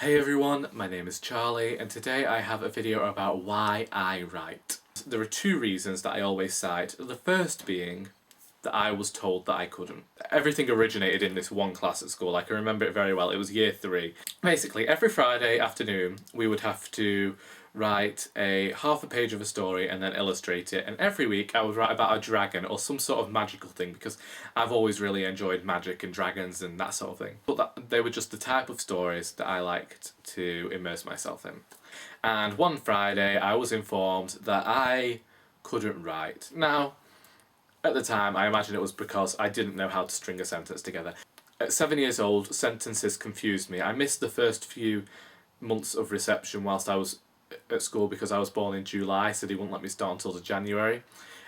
Hey everyone, my name is Charlie and today I have a video about why I write. There are two reasons that I always cite, the first being that I was told that I couldn't. Everything originated in this one class at school. I can remember it very well. It was year 3. Basically, every Friday afternoon we would have to write a half a page of a story and then illustrate it, and every week I would write about a dragon or some sort of magical thing because I've always really enjoyed magic and dragons and that sort of thing. But they were just the type of stories that I liked to immerse myself in. And one Friday I was informed that I couldn't write. Now, at the time, I imagine it was because I didn't know how to string a sentence together. At 7 years old, sentences confused me. I missed the first few months of reception whilst I was at school because I was born in July, so they wouldn't let me start until the January.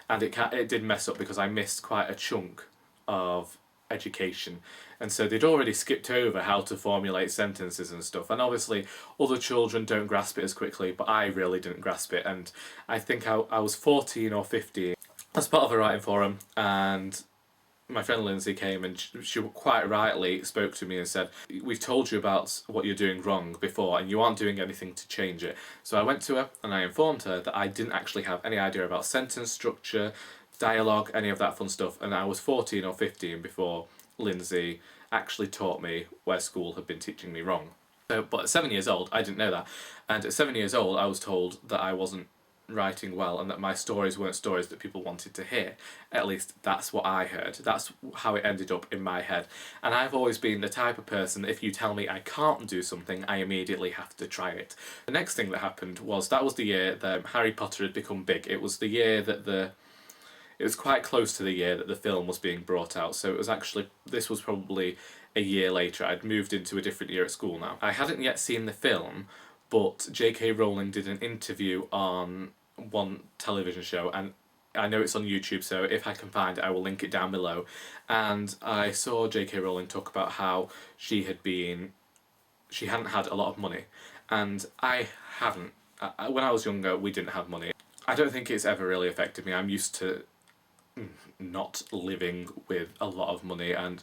And it did mess up because I missed quite a chunk of education. And so they'd already skipped over how to formulate sentences and stuff. And obviously, other children don't grasp it as quickly, but I really didn't grasp it. And I think I was 14 or 15. As part of a writing forum, and my friend Lindsay came and she quite rightly spoke to me and said, "We've told you about what you're doing wrong before and you aren't doing anything to change it." So I went to her and I informed her that I didn't actually have any idea about sentence structure, dialogue, any of that fun stuff, and I was 14 or 15 before Lindsay actually taught me where school had been teaching me wrong. But at 7 years old, I didn't know that, and at 7 years old I was told that I wasn't writing well and that my stories weren't stories that people wanted to hear. At least that's what I heard. That's how it ended up in my head. And I've always been the type of person that if you tell me I can't do something, I immediately have to try it. The next thing that happened was that was the year that Harry Potter had become big. It was the year that it was quite close to the year that the film was being brought out, so it was actually, this was probably a year later. I'd moved into a different year at school now. I hadn't yet seen the film, but J.K. Rowling did an interview on one television show, and I know it's on YouTube, so if I can find it I will link it down below. And I saw J.K. Rowling talk about how she hadn't had a lot of money, and I haven't. When I was younger we didn't have money. I don't think it's ever really affected me. I'm used to not living with a lot of money and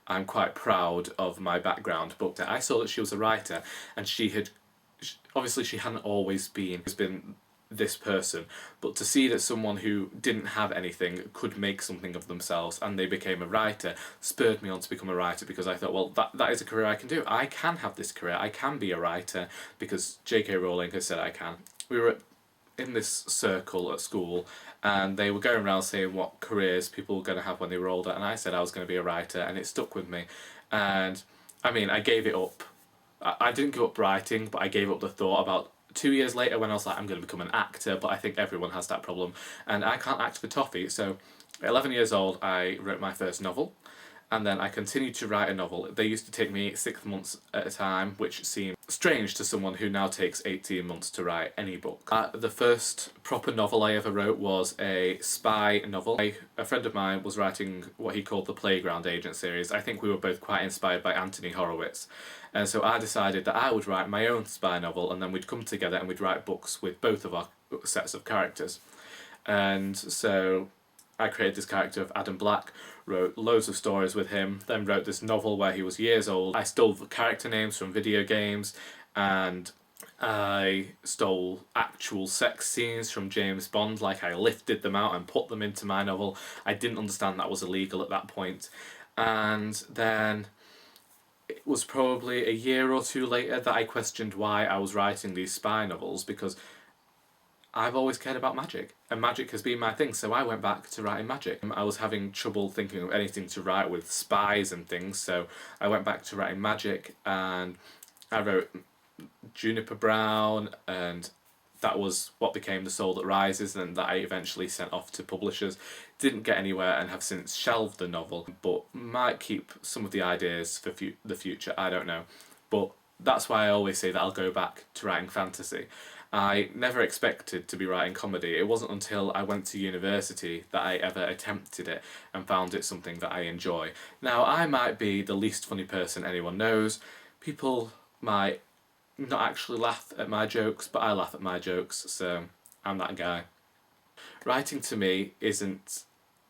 I'm quite proud of my background, but I saw that she was a writer and obviously she hadn't always been this person, but to see that someone who didn't have anything could make something of themselves and they became a writer spurred me on to become a writer, because I thought, well, that is a career I can do. I can have this career, I can be a writer because J.K. Rowling has said I can. We were in this circle at school and they were going around saying what careers people were going to have when they were older, and I said I was going to be a writer, and it stuck with me. And I mean, I gave it up. I didn't give up writing, but I gave up the thought about 2 years later when I was like, I'm going to become an actor, but I think everyone has that problem, and I can't act for toffee. So at 11 years old I wrote my first novel, and then I continued to write a novel. They used to take me 6 months at a time, which seemed strange to someone who now takes 18 months to write any book. The first proper novel I ever wrote was a spy novel. A friend of mine was writing what he called the Playground Agent series. I think we were both quite inspired by Anthony Horowitz. And so I decided that I would write my own spy novel, and then we'd come together and we'd write books with both of our sets of characters. And so I created this character of Adam Black, wrote loads of stories with him, then wrote this novel where he was years old. I stole the character names from video games, and I stole actual sex scenes from James Bond, like I lifted them out and put them into my novel. I didn't understand that was illegal at that point. And then it was probably a year or two later that I questioned why I was writing these spy novels, because I've always cared about magic, and magic has been my thing, so I went back to writing magic. I was having trouble thinking of anything to write with spies and things, so I went back to writing magic, and I wrote Juniper Brown, and that was what became The Soul That Rises, and that I eventually sent off to publishers. Didn't get anywhere and have since shelved the novel, but might keep some of the ideas for the future, I don't know. But that's why I always say that I'll go back to writing fantasy. I never expected to be writing comedy. It wasn't until I went to university that I ever attempted it and found it something that I enjoy. Now, I might be the least funny person anyone knows. People might not actually laugh at my jokes, but I laugh at my jokes, so I'm that guy. Writing to me isn't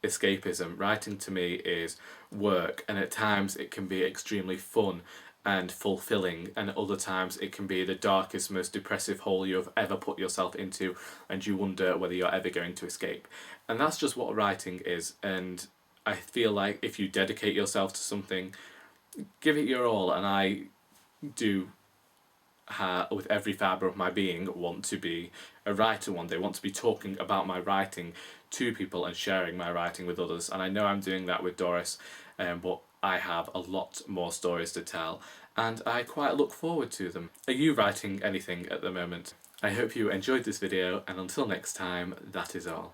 escapism. Writing to me is work, and at times it can be extremely fun and fulfilling, and at other times it can be the darkest, most depressive hole you've ever put yourself into, and you wonder whether you're ever going to escape. And that's just what writing is, and I feel like if you dedicate yourself to something, give it your all, and I do, with every fibre of my being, want to be a writer one day, want to be talking about my writing to people and sharing my writing with others. And I know I'm doing that with Doris, but I have a lot more stories to tell, and I quite look forward to them. Are you writing anything at the moment? I hope you enjoyed this video, and until next time, that is all.